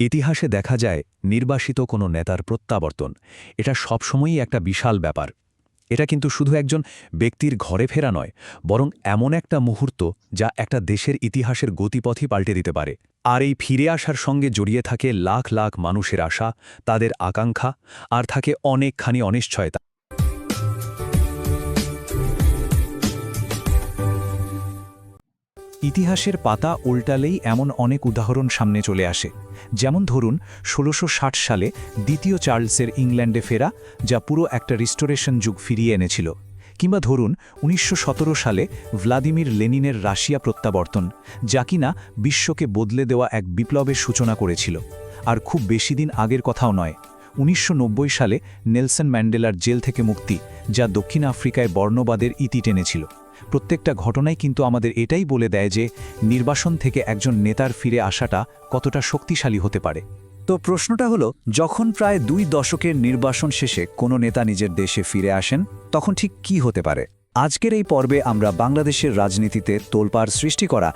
ইতিহাসে দেখা যায় নির্বাসিত কোনো নেতার প্রত্যাবর্তন এটা সবসময়ই একটা বিশাল ব্যাপার। এটা কিন্তু শুধু একজন ব্যক্তির ঘরে ফেরা নয়, বরং এমন একটা মুহূর্ত যা একটা দেশের ইতিহাসের গতিপথই পাল্টে দিতে পারে। আর এই ফিরে আসার সঙ্গে জড়িয়ে থাকে লাখ লাখ মানুষের আশা, তাদের আকাঙ্ক্ষা, আর থাকে অনেকখানি অনিশ্চয়তা। ইতিহাসের পাতা উল্টালেই এমন অনেক উদাহরণ সামনে চলে আসে। যেমন ধরুন ১৬৬০ সালে দ্বিতীয় চার্লসের ইংল্যান্ডে ফেরা, যা পুরো একটা রিস্টোরেশন যুগ ফিরিয়ে এনেছিল। কিংবা ধরুন ১৯১৭ সালে ভ্লাদিমির লেনিনের রাশিয়া প্রত্যাবর্তন, যা কিনা বিশ্বকে বদলে দেওয়া এক বিপ্লবের সূচনা করেছিল। আর খুব বেশি দিন আগের কথাও নয়, ১৯৯০ সালে নেলসন ম্যান্ডেলার জেল থেকে মুক্তি, যা দক্ষিণ আফ্রিকায় বর্ণবাদের ইতি টেনেছিল। প্রত্যেকটা ঘটনাই কিন্তু আমাদের এটাই বলে দেয় যে নির্বাসন থেকে একজন নেতার ফিরে আসাটা কতটা শক্তিশালী হতে পারে। তো প্রশ্নটা হলো, যখন প্রায় ২ দশকের নির্বাসন শেষে কোনো নেতা নিজের দেশে ফিরে আসেন, তখন ঠিক কি হতে পারে? আজকের এই পর্বে আমরা বাংলাদেশের রাজনীতিতে তোলপাড় সৃষ্টি করা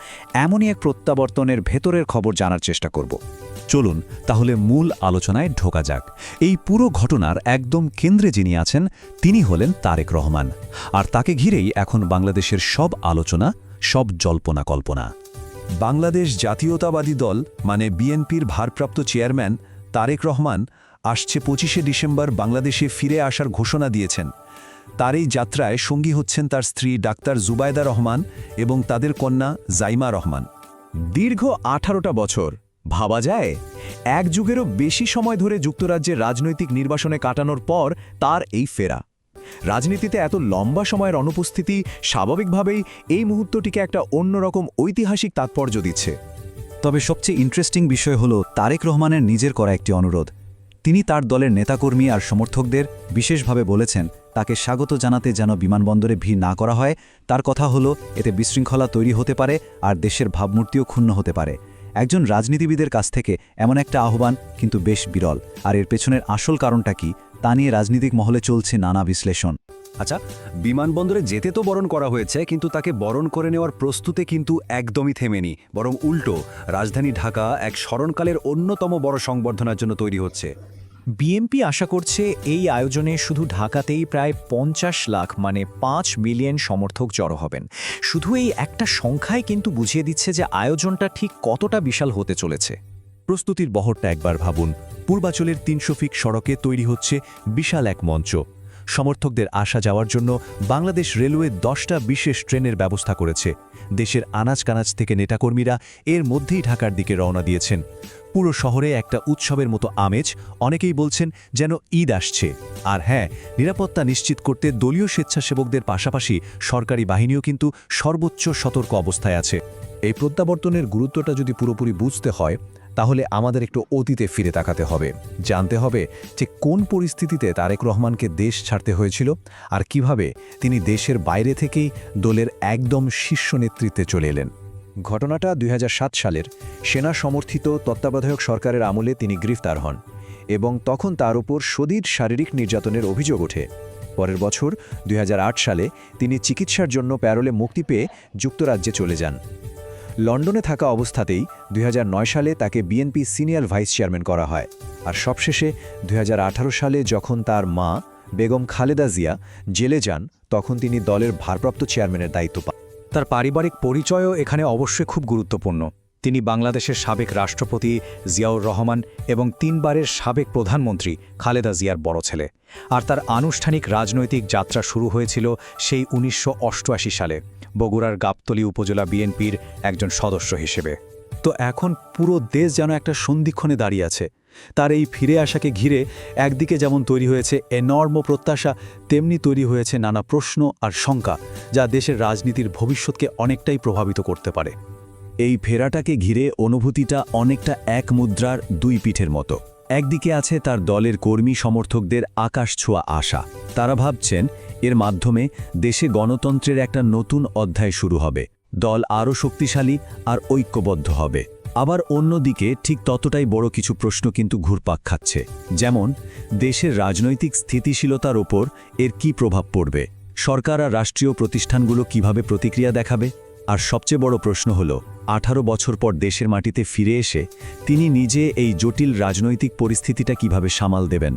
এমনই এক প্রত্যাবর্তনের ভেতরের খবর জানার চেষ্টা করব। চলুন তাহলে মূল আলোচনায় ঢোকা যাক। এই পুরো ঘটনার একদম কেন্দ্রে যিনি আছেন তিনি হলেন তারেক রহমান, আর তাকে ঘিরেই এখন বাংলাদেশের সব আলোচনা, সব জল্পনা কল্পনা। বাংলাদেশ জাতীয়তাবাদী দল মানে বিএনপির ভারপ্রাপ্ত চেয়ারম্যান তারেক রহমান আসছে ২৫শে ডিসেম্বর বাংলাদেশে ফিরে আসার ঘোষণা দিয়েছেন। তার এই যাত্রায় সঙ্গী হচ্ছেন তার স্ত্রী ডাক্তার জুবায়দা রহমান এবং তাদের কন্যা জাইমা রহমান। দীর্ঘ ১৮টা বছর, ভাবা যায় এক যুগেরও বেশি সময় ধরে যুক্তরাজ্যের রাজনৈতিক নির্বাসনে কাটানোর পর তার এই ফেরা। রাজনীতিতে এত লম্বা সময়ের অনুপস্থিতি স্বাভাবিকভাবেই এই মুহূর্তটিকে একটা অন্যরকম ঐতিহাসিক তাৎপর্য দিচ্ছে। তবে সবচেয়ে ইন্টারেস্টিং বিষয় হলো তারেক রহমানের নিজের করা একটি অনুরোধ। তিনি তার দলের নেতাকর্মী আর সমর্থকদের বিশেষভাবে বলেছেন তাকে স্বাগত জানাতে যেন বিমানবন্দরে ভিড় না করা হয়। তার কথা হলো, এতে বিশৃঙ্খলা তৈরি হতে পারে আর দেশের ভাবমূর্তিও ক্ষুণ্ণ হতে পারে। একজন রাজনীতিবিদের কাছ থেকে এমন একটা আহ্বান কিন্তু বেশ বিরল। আর এর পেছনের আসল কারণটা কি, তা নিয়ে রাজনৈতিক মহলে চলছে নানা বিশ্লেষণ। আচ্ছা, বিমানবন্দরে যেতে তো বরণ করা হয়েছে, কিন্তু তাকে বরণ করে নেওয়ার প্রস্তুতে কিন্তু একদমই থেমেনি, বরং উল্টো রাজধানী ঢাকা এক স্মরণকালের অন্যতম বড় সংবর্ধনার জন্য তৈরি হচ্ছে। বিএনপি আশা করছে এই আয়োজনে শুধু ঢাকাতেই প্রায় ৫০ লাখ মানে ৫ মিলিয়ন সমর্থক জড়ো হবেন। শুধু এই একটা সংখ্যাই কিন্তু বুঝিয়ে দিচ্ছে যে আয়োজনটা ঠিক কতটা বিশাল হতে চলেছে। প্রস্তুতির বহরটা একবার ভাবুন। পূর্বাঞ্চলের ৩০০ ফিট সড়কে তৈরি হচ্ছে বিশাল এক মঞ্চ। সমর্থকদের আসা যাওয়ার জন্য বাংলাদেশ রেলওয়ে ১০টা বিশেষ ট্রেনের ব্যবস্থা করেছে। দেশের আনাচ কানাচ থেকে নেতাকর্মীরা এর মধ্যেই ঢাকার দিকে রওনা দিয়েছেন। পুরো শহরে একটা উৎসবের মতো আমেজ, অনেকেই বলছেন যেন ঈদ আসছে। আর হ্যাঁ, নিরাপত্তা নিশ্চিত করতে দলীয় স্বেচ্ছাসেবকদের পাশাপাশি সরকারি বাহিনীও কিন্তু সর্বোচ্চ সতর্ক অবস্থায় আছে। এই প্রত্যাবর্তনের গুরুত্বটা যদি পুরোপুরি বুঝতে হয়, তাহলে আমাদের একটু অতীতে ফিরে তাকাতে হবে। জানতে হবে যে কোন পরিস্থিতিতে তারেক রহমানকে দেশ ছাড়তে হয়েছিল আর কিভাবে তিনি দেশের বাইরে থেকেই দলের একদম শীর্ষ নেতৃত্বে চলে এলেন। ঘটনাটা ২০০৭ সালের সেনা সমর্থিত তত্ত্বাবধায়ক সরকারের আমলে তিনি গ্রেফতার হন এবং তখন তার উপর শদীদ শারীরিক নির্যাতনের অভিযোগ ওঠে। পরের বছর ২০০৮ সালে তিনি চিকিৎসার জন্য প্যারোলে মুক্তি পেয়ে যুক্তরাজ্যে চলে যান। লন্ডনে থাকা অবস্থাতেই ২০০৯ সালে তাকে বিএনপি সিনিয়র ভাইস চেয়ারম্যান করা হয়। আর সবশেষে ২০১৮ সালে যখন তার মা বেগম খালেদা জিয়া জেলে যান, তখন তিনি দলের ভারপ্রাপ্ত চেয়ারম্যানের দায়িত্ব পান। তার পারিবারিক পরিচয়ও এখানে অবশ্যই খুব গুরুত্বপূর্ণ। তিনি বাংলাদেশের সাবেক রাষ্ট্রপতি জিয়াউর রহমান এবং ৩ বারের সাবেক প্রধানমন্ত্রী খালেদা জিয়ার বড় ছেলে। আর তার আনুষ্ঠানিক রাজনৈতিক যাত্রা শুরু হয়েছিল সেই ১৯৮৮ সালে বগুড়ার গাবতলী উপজেলা বিএনপির একজন সদস্য হিসেবে। তো এখন পুরো দেশ যেন একটা সন্ধিক্ষণে দাঁড়িয়ে আছে। তার এই ফিরে আসাকে ঘিরে একদিকে যেমন তৈরি হয়েছে এনর্ম প্রত্যাশা, তেমনি তৈরি হয়েছে নানা প্রশ্ন আর শঙ্কা, যা দেশের রাজনীতির ভবিষ্যৎকে অনেকটাই প্রভাবিত করতে পারে। এই ফেরাটাকে ঘিরে অনুভূতিটা অনেকটা এক মুদ্রার দুই পিঠের মতো। একদিকে আছে তার দলের কর্মী সমর্থকদের আকাশ ছোঁয়া আশা। তারা ভাবছেন এর মাধ্যমে দেশে গণতন্ত্রের একটা নতুন অধ্যায় শুরু হবে, দল আরও শক্তিশালী আর ঐক্যবদ্ধ হবে। আবার অন্যদিকে ঠিক ততটাই বড় কিছু প্রশ্ন কিন্তু ঘুরপাক খাচ্ছে, যেমন দেশের রাজনৈতিক স্থিতিশীলতার ওপর এর কী প্রভাব পড়বে, সরকার আর রাষ্ট্রীয় প্রতিষ্ঠানগুলো কিভাবে প্রতিক্রিয়া দেখাবে, আর সবচেয়ে বড় প্রশ্ন হল 18 বছর পর দেশের মাটিতে ফিরে এসে তিনি নিজে এই জটিল রাজনৈতিক পরিস্থিতিটা কিভাবে সামাল দেবেন।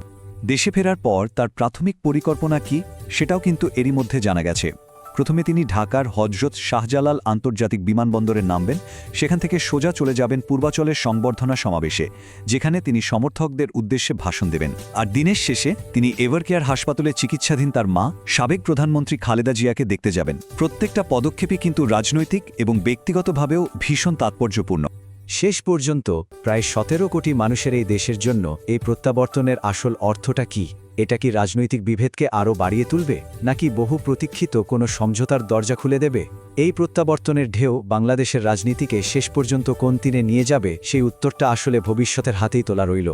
দেশে ফেরার পর তার প্রাথমিক পরিকল্পনা কি সেটাও কিন্তু এরই মধ্যে জানা গেছে। প্রথমে তিনি ঢাকার হজরত শাহজালাল আন্তর্জাতিক বিমানবন্দরে নামবেন, সেখান থেকে সোজা চলে যাবেন পূর্বাচলের সংবর্ধনা সমাবেশে, যেখানে তিনি সমর্থকদের উদ্দেশ্যে ভাষণ দেবেন। আর দিনের শেষে তিনি এভারকেয়ার হাসপাতালে চিকিৎসাধীন তার মা, সাবেক প্রধানমন্ত্রী খালেদা জিয়াকে দেখতে যাবেন। প্রত্যেকটা পদক্ষেপই কিন্তু রাজনৈতিক এবং ব্যক্তিগতভাবেও ভীষণ তাৎপর্যপূর্ণ। শেষ পর্যন্ত প্রায় 17 কোটি মানুষের এই দেশের জন্য এই প্রত্যাবর্তনের আসল অর্থটা কি? এটা কি রাজনৈতিক বিভেদকে আরও বাড়িয়ে তুলবে, নাকি বহু প্রতীক্ষিত কোনো সমঝোতার দরজা খুলে দেবে? এই প্রত্যাবর্তনের ঢেউ বাংলাদেশের রাজনীতিকে শেষ পর্যন্ত কোন দিনে নিয়ে যাবে, সেই উত্তরটা আসলে ভবিষ্যতের হাতেই তোলা রইল।